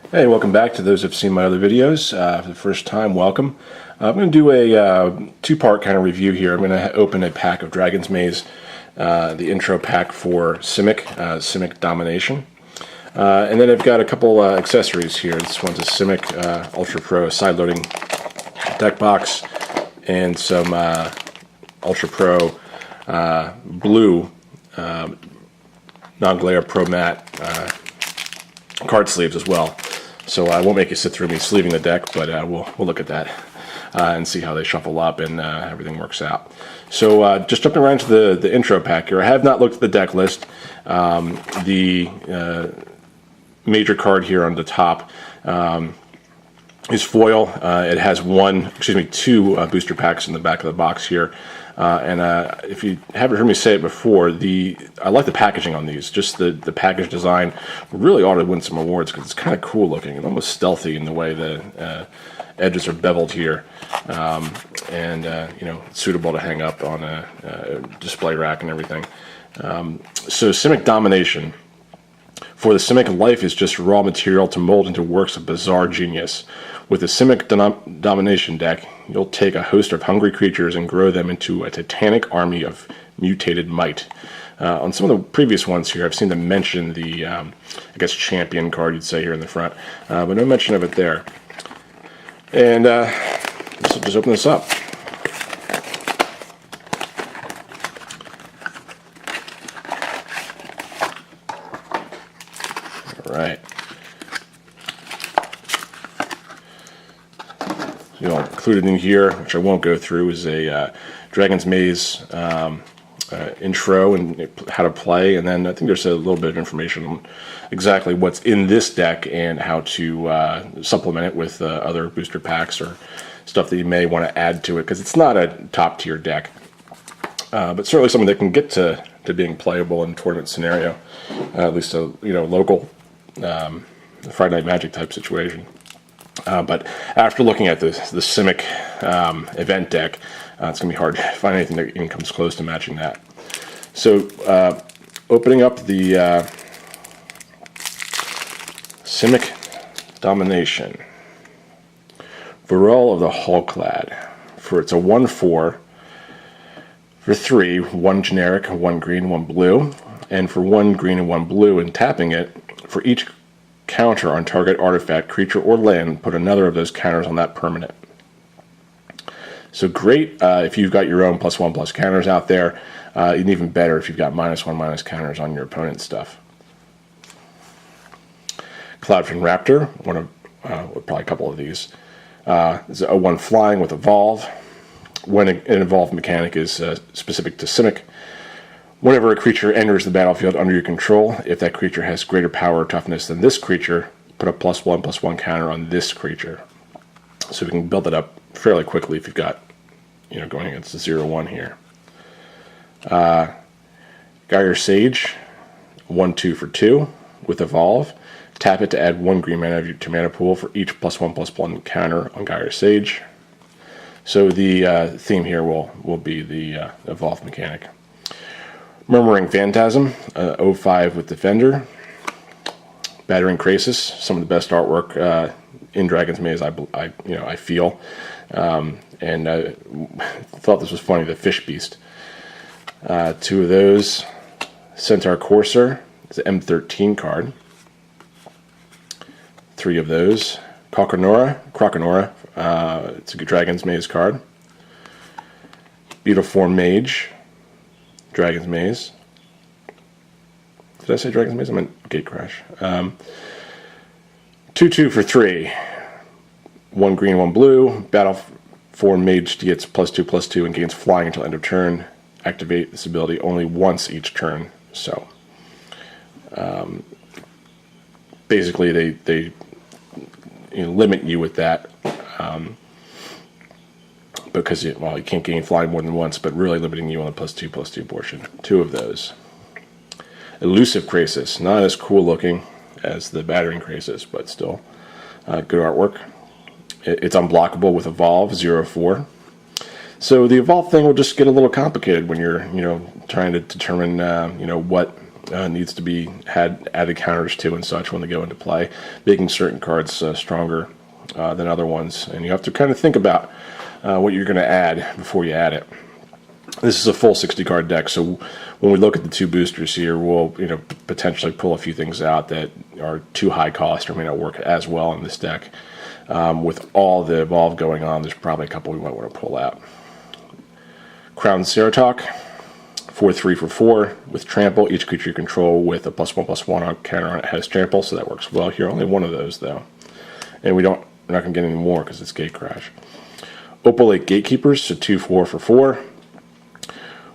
Hey, welcome back to those who've seen my other videos. For the first time, welcome. I'm going to do a two-part kind of review here. I'm going to open a pack of Dragon's Maze, the intro pack for Simic, Simic Domination. And then I've got a couple accessories here. This one's a Simic UltroPro side-loading deck box and some UltroPro blue non-glare Pro Matte card sleeves as well. So I won't make you sit through me sleeving the deck, but we'll look at that and see how they shuffle up and everything works out. So just jumping around to the intro pack here. I have not looked at the deck list. The major card here on the top is foil. It has two booster packs in the back of the box here. And if you haven't heard me say it before, I like the packaging on these. Just the package design really ought to win some awards because it's kind of cool looking and almost stealthy in the way the edges are beveled here, and it's suitable to hang up on a display rack and everything. So Simic Domination. For the Simic, life is just raw material to mold into works of bizarre genius. With the Simic Domination deck, you'll take a host of hungry creatures and grow them into a titanic army of mutated might. On some of the previous ones here, I've seen them mention the, champion card, you'd say, here in the front, but no mention of it there. And let's just open this up. Right. Included in here, which I won't go through, is a Dragon's Maze intro and how to play, and then I think there's a little bit of information on exactly what's in this deck and how to supplement it with other booster packs or stuff that you may want to add to it, because it's not a top tier deck, but certainly something that can get to being playable in a tournament scenario, at least a local Friday Night Magic type situation. But after looking at the Simic event deck, it's going to be hard to find anything that even comes close to matching that. So opening up the Simic Domination. Varel of the Hulklad. It's a 1/4 for 3, 1 generic, 1 green, 1 blue. And for 1 green and 1 blue, and tapping it, for each counter on target artifact, creature, or land, put another of those counters on that permanent. So great if you've got your own +1/+ counters out there, and even better if you've got -1/- counters on your opponent's stuff. Cloudfin Raptor, one of probably a couple of these. Is a 1 flying with Evolve. When an evolved mechanic is specific to Simic, whenever a creature enters the battlefield under your control, if that creature has greater power or toughness than this creature, put a +1/+1 counter on this creature. So we can build it up fairly quickly if you've got, going against the 0/1 here. Gyre Sage, 1/2 for 2 with Evolve. Tap it to add 1 green mana to mana pool for each +1/+1 counter on Gyre Sage. So the theme here will be the Evolve mechanic. Murmuring Phantasm, 0/5 with Defender. Battering Krasis, some of the best artwork in Dragon's Maze, I feel. And I thought this was funny, the Fish Beast. 2 of those. Centaur Courser, it's an M13 card. 3 of those. Croconora, it's a Dragon's Maze card. Beautiful Mage, Dragon's Maze. Did I say Dragon's Maze? I meant Gatecrash. 2/2 for 3. 1 green, 1 blue. Battle for Mage gets +2/+2 and gains flying until end of turn. Activate this ability only once each turn. So basically they limit you with that. Because you can't gain flying more than once, but really limiting you on the +2/+2 portion. 2 of those. Elusive Krasis, not as cool looking as the Battering Krasis, but still good artwork. It's unblockable with Evolve, 0/4. So the Evolve thing will just get a little complicated when you're trying to determine what needs to be had added counters to and such when they go into play, making certain cards stronger than other ones. And you have to kind of think about what you're going to add before you add it. This is a full 60 card deck, so when we look at the 2 boosters here, we'll potentially pull a few things out that are too high cost or may not work as well in this deck. With all the Evolve going on, there's probably a couple we might want to pull out. Crown Ceratok, 4/3 for 4 with Trample. Each creature you control with a +1/+1 on counter on it has Trample, so that works well here. Only one of those though, and we're not going to get any more because it's Gate Crash. Opal Lake Gatekeepers, so 2/4 for 4.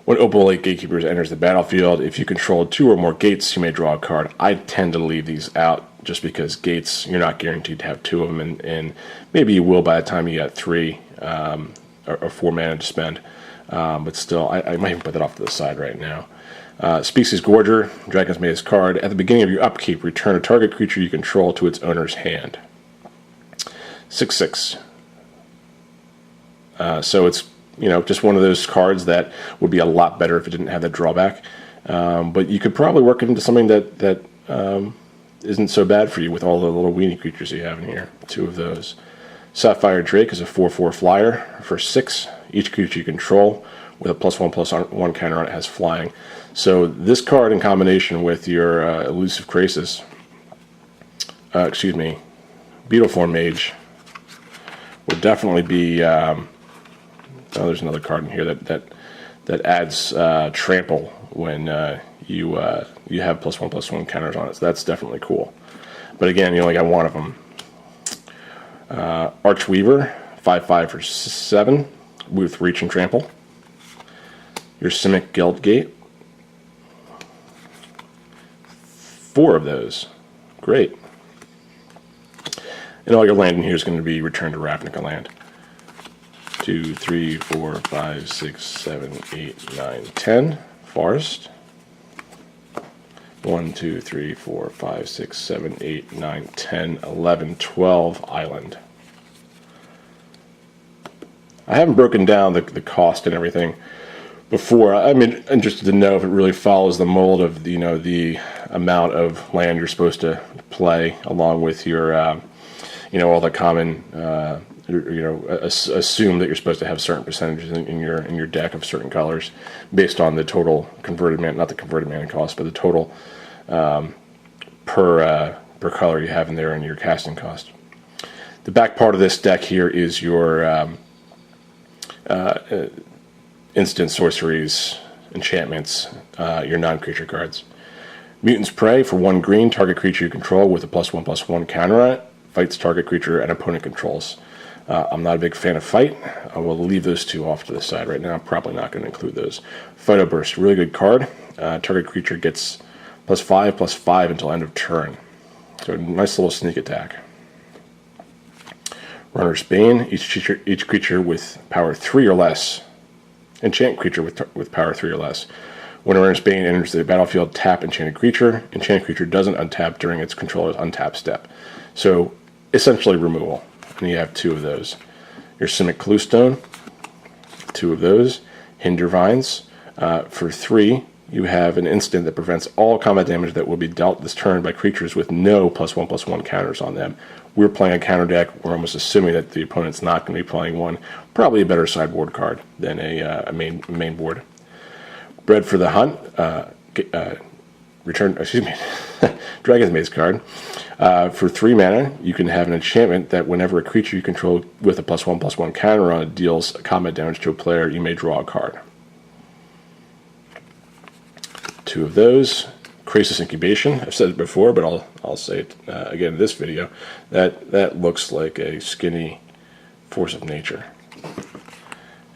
When Opal Lake Gatekeepers enters the battlefield, if you control 2 or more gates, you may draw a card. I tend to leave these out just because gates, you're not guaranteed to have 2 of them, and maybe you will by the time you got 3 or 4 mana to spend. But still, I might even put that off to the side right now. Species Gorger, Dragon's Maze card. At the beginning of your upkeep, return a target creature you control to its owner's hand. 6/6. So it's just one of those cards that would be a lot better if it didn't have that drawback. But you could probably work it into something that isn't so bad for you with all the little weenie creatures you have in here. 2 of those. Sapphire Drake is a 4/4 flyer for 6. Each creature you control with a +1/+1 counter on it has flying. So this card in combination with your Elusive Krasis, Beetleform Mage, would definitely be... there's another card in here that adds Trample when you have +1/+1 counters on it. So that's definitely cool. But again, you only got one of them. Archweaver, 5/5 for 7 with Reach and Trample. Your Simic Guildgate, 4 of those. Great. And all your land in here is going to be Return to Ravnica land. 2, 3, 4, 5, 6, 7, 8, 9, 10. Forest. 1, 2, 3, 4, 5, 6, 7, 8, 9, 10, 11, 12 Island. I haven't broken down the cost and everything before. I'm interested to know if it really follows the mold of the amount of land you're supposed to play, along with your all the common assume that you're supposed to have certain percentages in your deck of certain colors based on the total converted mana, not the converted mana cost, but the total per color you have in there and your casting cost. The back part of this deck here is your instant sorceries, enchantments, your non-creature cards. Mutant's Prey for 1 green, target creature you control with a +1/+1 counter on it, fights target creature and opponent controls. I'm not a big fan of fight. I will leave those 2 off to the side right now. I'm probably not going to include those. Phyto Burst, really good card. Target creature gets +5/+5 until end of turn. So nice little sneak attack. Runner's Bane, each creature with power 3 or less. Enchant creature with power 3 or less. When a Runner's Bane enters the battlefield, tap enchanted creature. Enchanted creature doesn't untap during its controller's untap step. So essentially removal. And you have 2 of those. Your Simic Cluestone, 2 of those. Hinder Vines, for 3. You have an instant that prevents all combat damage that will be dealt this turn by creatures with no +1/+1 counters on them. We're playing a counter deck. We're almost assuming that the opponent's not going to be playing one. Probably a better sideboard card than a main board. Bred for the Hunt, Dragon's Maze card. For 3 mana, you can have an enchantment that whenever a creature you control with a +1/+1 counter on it deals combat damage to a player, you may draw a card. 2 of those. Krasis Incubation. I've said it before, but I'll say it again in this video. That looks like a skinny force of nature.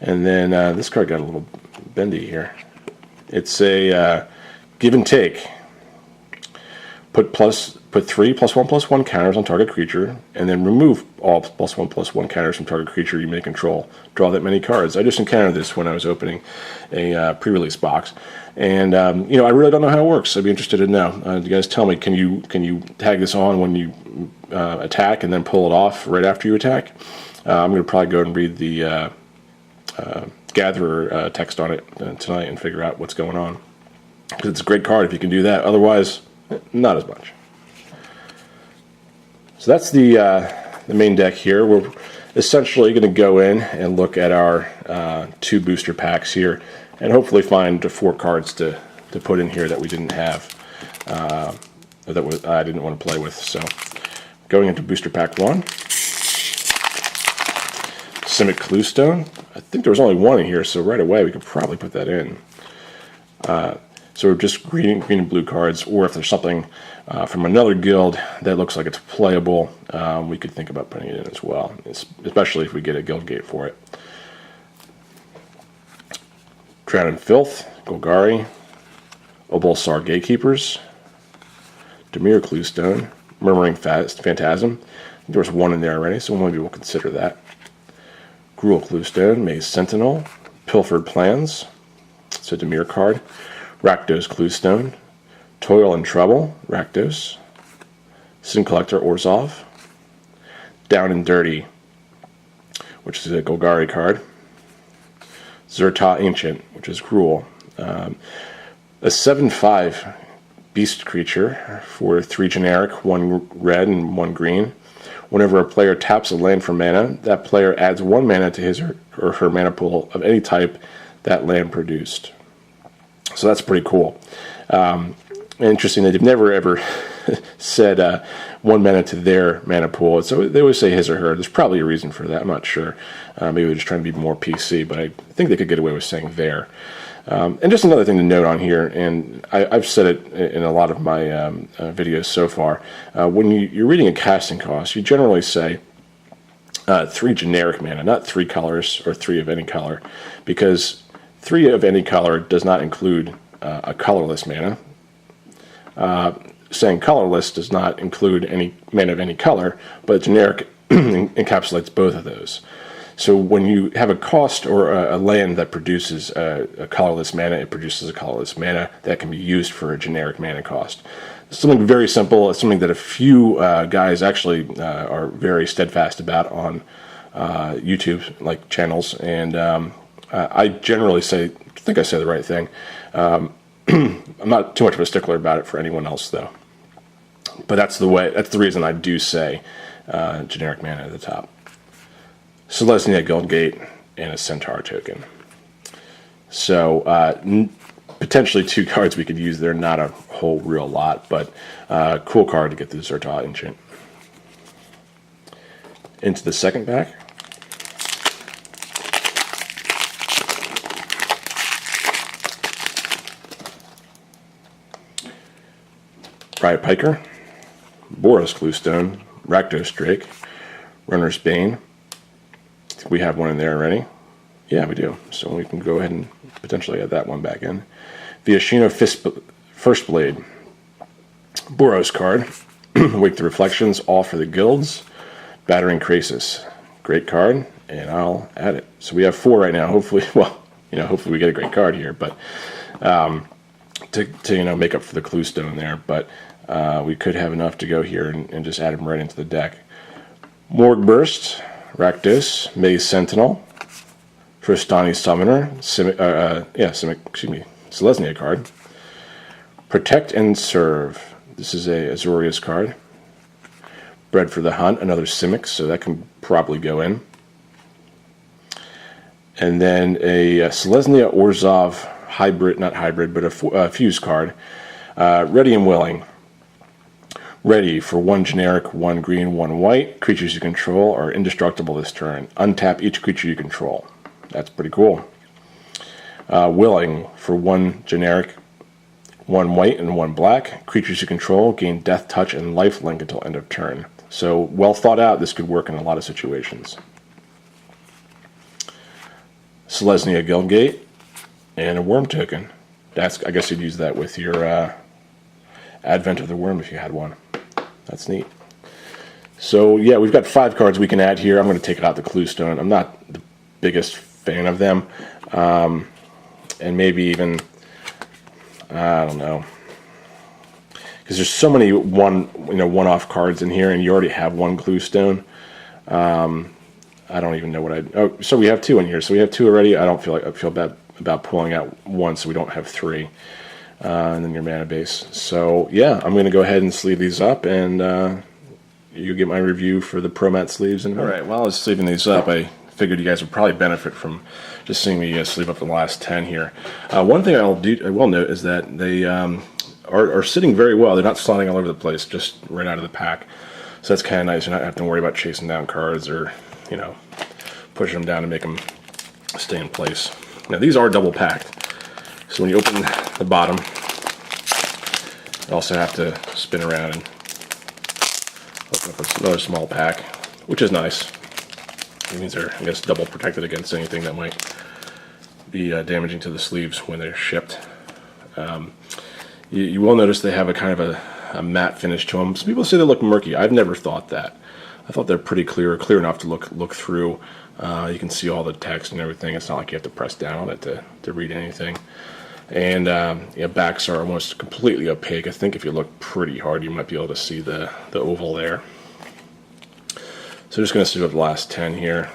And then this card got a little bendy here. It's a give and take. Put 3 +1/+1 counters on target creature, and then remove all +1/+1 counters from target creature you may control. Draw that many cards. I just encountered this when I was opening a pre-release box, and I really don't know how it works. I'd be interested to know. You guys tell me. Can you tag this on when you attack and then pull it off right after you attack? I'm going to probably go and read the Gatherer text on it tonight and figure out what's going on. because it's a great card if you can do that. Otherwise, not as much. So that's the main deck here. We're essentially going to go in and look at our 2 booster packs here, and hopefully find 4 cards to put in here that we didn't have, that I didn't want to play with. So going into booster pack 1, Simic Cluestone. I think there was only 1 in here, so right away we could probably put that in. So just green and blue cards, or if there's something from another guild that looks like it's playable, we could think about putting it in as well, especially if we get a guild gate for it. Drown in Filth, Golgari, Obolsar Gatekeepers, Dimir Cluestone, Murmuring Phantasm. There was 1 in there already, so maybe we'll consider that. Gruul Cluestone, Maze Sentinel, Pilfered Plans, it's a Dimir card. Rakdos Cluestone, Toil and Trouble, Rakdos, Sin Collector Orzhov, Down and Dirty, which is a Golgari card, Zerta Ancient, which is Gruul, a 7/5 beast creature for 3 generic, 1 red and 1 green. Whenever a player taps a land for mana, that player adds 1 mana to his or her mana pool of any type that land produced. So that's pretty cool. Interesting that they've never ever said 1 mana to their mana pool. So they always say his or her. There's probably a reason for that. I'm not sure. Maybe they're just trying to be more PC, but I think they could get away with saying their. And just another thing to note on here, and I've said it in a lot of my videos so far, when you're reading a casting cost, you generally say 3 generic mana, not 3 colors or 3 of any color, because 3 of any color does not include a colorless mana. Saying colorless does not include any mana of any color, but generic encapsulates both of those. So when you have a cost or a land that produces a colorless mana, it produces a colorless mana that can be used for a generic mana cost. It's something very simple. It's something that a few guys actually are very steadfast about on YouTube, like channels, and I generally think I say the right thing. I'm not too much of a stickler about it for anyone else, though. But that's the reason I do say generic mana at the top. Selesnya Guildgate and a Centaur token. So potentially 2 cards we could use there, not a whole real lot, but cool card to get the Zerta Ancient. Into the second pack. Riot Piker, Boros Cluestone, Rakdos Drake, Runner's Bane. We have 1 in there already. Yeah, we do. So we can go ahead and potentially add that 1 back in. Viashino First Blade. Boros card. Wake the Reflections, all for the guilds. Battering Krasis. Great card, and I'll add it. So we have 4 right now. Hopefully, hopefully we get a great card here, but to make up for the Cluestone there. But we could have enough to go here and just add them right into the deck. Morgue Burst. Rakdos, Maze Sentinel, Trostani Summoner, Selesnya card. Protect and Serve. This is a Azorius card. Bred for the Hunt, another Simic, so that can probably go in. And then a Selesnya Orzhov hybrid, not hybrid, but a fuse card. Ready and Willing. Ready for 1 generic, 1 green, 1 white. Creatures you control are indestructible this turn. Untap each creature you control. That's pretty cool. Willing for 1 generic, 1 white, and 1 black. Creatures you control gain Death Touch and Lifelink until end of turn. So well thought out. This could work in a lot of situations. Selesnya Guildgate and a Worm token. I guess you'd use that with your Advent of the Worm if you had one. That's neat. So yeah, we've got 5 cards we can add here. I'm going to take out the Cluestone. I'm not the biggest fan of them, and maybe even I don't know, because there's so many one-off cards in here, and you already have 1 Cluestone. I don't even know what so we have 2 in here. So we have 2 already. I feel bad about pulling out 1, so we don't have 3. and then your mana base. So yeah, I'm going to go ahead and sleeve these up, and you get my review for the Pro Mat sleeves in a minute. All right, while I was sleeving these up, I figured you guys would probably benefit from just seeing me sleeve up the last 10 here. One thing I will note is that they are sitting very well. They're not sliding all over the place, just right out of the pack. So that's kind of nice. You're not having to worry about chasing down cards or, you know, pushing them down to make them stay in place. Now these are double packed, so when you open the bottom, you also have to spin around and open up another small pack, which is nice. It means they're, I guess, double protected against anything that might be damaging to the sleeves when they're shipped. You will notice they have a kind of a matte finish to them. Some people say they look murky. I've never thought that. I thought they're pretty clear enough to look through. You can see all the text and everything. It's not like you have to press down on it to read anything. And yeah, backs are almost completely opaque. I think if you look pretty hard, you might be able to see the oval there. So just going to sleeve up the last 10 here.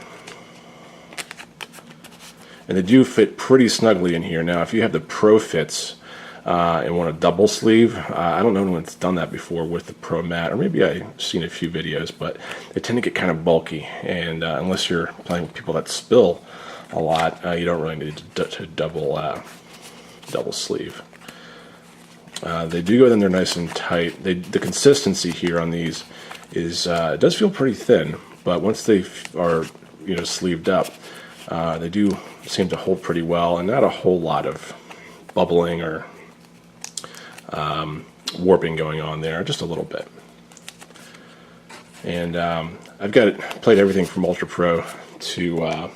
And they do fit pretty snugly in here. Now, if you have the Pro fits and want a double sleeve, I don't know anyone's done that before with the Pro Mat, or maybe I've seen a few videos, but they tend to get kind of bulky. And unless you're playing with people that spill a lot, you don't really need to double sleeve. They do go in there nice and tight. The consistency here on these is it does feel pretty thin, but once they are sleeved up, they do seem to hold pretty well, and not a whole lot of bubbling or warping going on there, just a little bit. And I've played everything from UltroPro to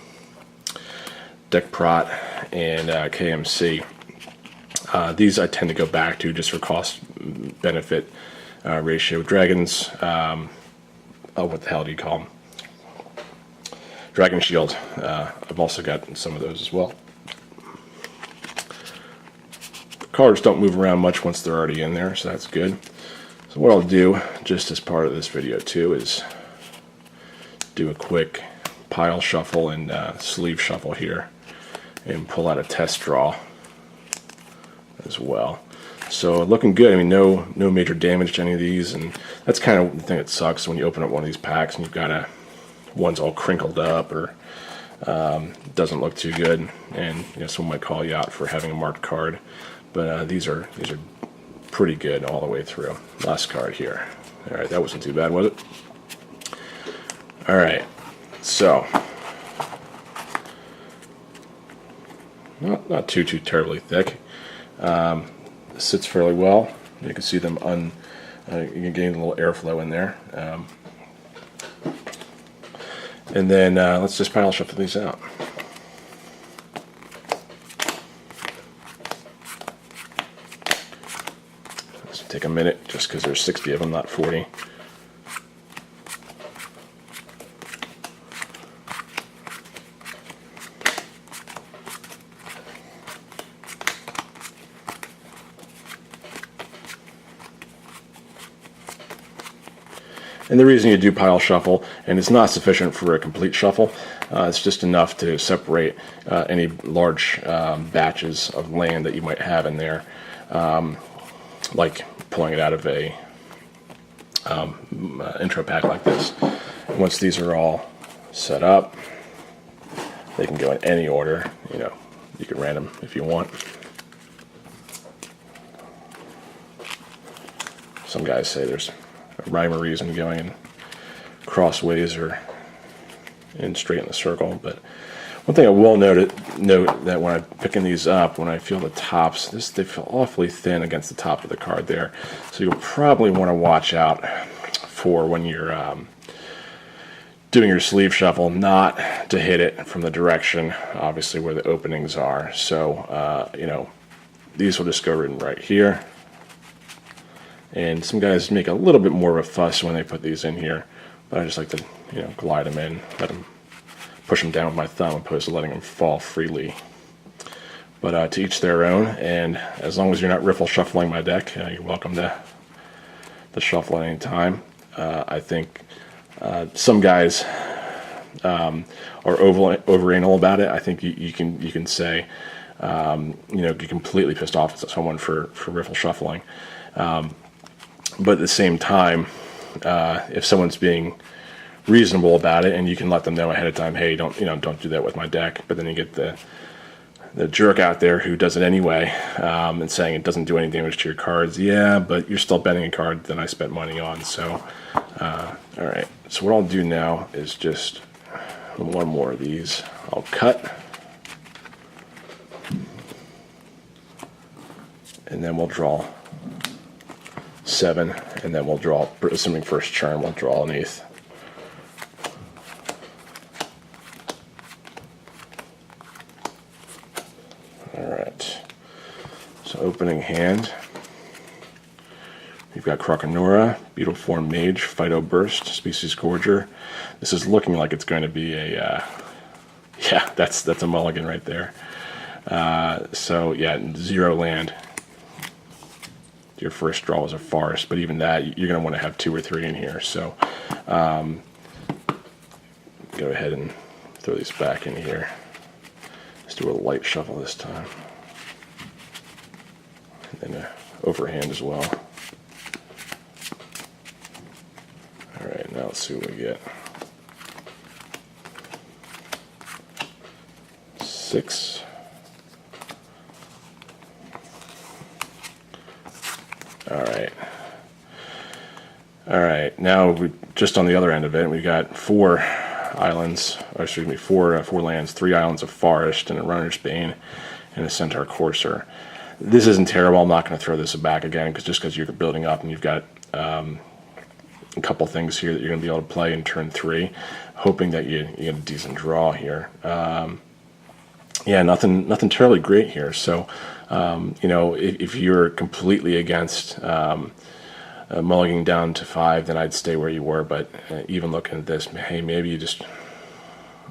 Deck Prot and KMC. These I tend to go back to just for cost benefit ratio. Dragons, what the hell do you call them? Dragon Shield. I've also got some of those as well. Cards don't move around much once they're already in there, so that's good. So what I'll do, just as part of this video too, is do a quick pile shuffle and sleeve shuffle here, and pull out a test draw as well. So looking good. I mean, no major damage to any of these, and that's kind of the thing that sucks when you open up one of these packs and you've got one's all crinkled up or doesn't look too good, and someone might call you out for having a marked card. But these are pretty good all the way through. Last card here. All right, that wasn't too bad, was it? All right, so not too terribly thick. Sits fairly well. You can see them you can gain a little airflow in there. And then let's just pile shuffle these out. Let's take a minute just because there's 60 of them, not 40. And the reason you do pile shuffle, and it's not sufficient for a complete shuffle, it's just enough to separate any large batches of land that you might have in there, like pulling it out of a intro pack like this. And once these are all set up, they can go in any order. You can random if you want. Some guys say there's a rhyme or reason going in crossways or in straight in the circle, but one thing I will note that when I'm picking these up, when I feel the tops, they feel awfully thin against the top of the card there, so you'll probably want to watch out for when you're doing your sleeve shuffle not to hit it from the direction obviously where the openings are. So these will just go in right here. And some guys make a little bit more of a fuss when they put these in here, but I just like to, glide them in, push them down with my thumb opposed to letting them fall freely. But to each their own, and as long as you're not riffle shuffling my deck, you're welcome to shuffle at any time. I think some guys are over anal about it. I think you can say get completely pissed off at someone for riffle shuffling. But at the same time, if someone's being reasonable about it, and you can let them know ahead of time, hey, don't do that with my deck. But then you get the jerk out there who does it anyway, and saying it doesn't do any damage to your cards. Yeah, but you're still betting a card that I spent money on. So, all right. So what I'll do now is just one more of these. I'll cut, and then we'll draw 7, and then we'll draw, assuming first turn, we'll draw an 8th. Alright, so opening hand, we've got Croconora, Beetle Form Mage, Phyto Burst, Species Gorger. This is looking like it's going to be a, yeah, that's a mulligan right there. So yeah, 0 land. Your first draw was a forest, but even that, you're going to want to have 2 or 3 in here. So go ahead and throw these back in here. Let's do a light shuffle this time. And then overhand as well. Alright, now let's see what we get. 6. Alright, now we just on the other end of it, we got 4 islands, or excuse me, 4 lands, 3 islands of forest, and a Runner's Bane, and a Centaur Courser. This isn't terrible. I'm not going to throw this back again, because you're building up, and you've got a couple things here that you're going to be able to play in turn 3, hoping that you get a decent draw here. Yeah, nothing terribly great here. So, if you're completely against mulliganing down to 5, then I'd stay where you were. But even looking at this, hey, maybe you just,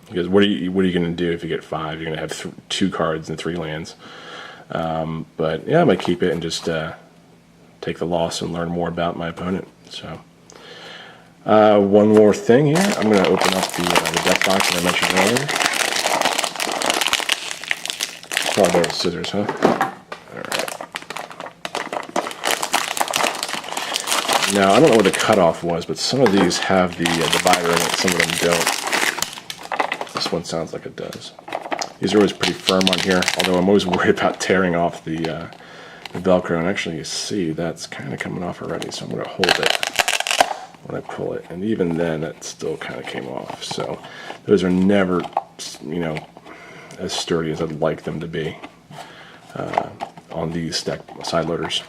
because what are you going to do if you get 5? You're going to have 2 cards and 3 lands. But yeah, I might keep it and just take the loss and learn more about my opponent. So one more thing here. I'm going to open up the deck box that I mentioned earlier. Oh, there was scissors, huh? Alright. Now, I don't know what the cutoff was, but some of these have the divider in it, some of them don't. This one sounds like it does. These are always pretty firm on here, although I'm always worried about tearing off the Velcro. And actually, you see, that's kind of coming off already, so I'm going to hold it when I pull it. And even then, it still kind of came off. So those are never, as sturdy as I'd like them to be on these side loaders.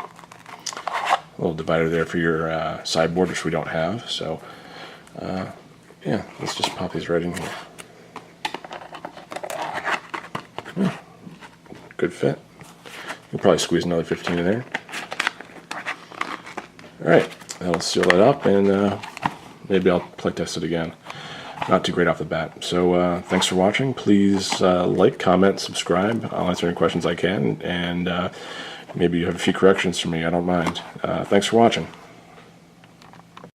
A little divider there for your sideboard, which we don't have. So, yeah, let's just pop these right in here. Yeah, good fit. You can probably squeeze another 15 in there. Alright, that'll seal that up, and maybe I'll play test it again. Not too great off the bat. So thanks for watching. Please like, comment, subscribe. I'll answer any questions I can, and maybe you have a few corrections for me. I don't mind. Thanks for watching.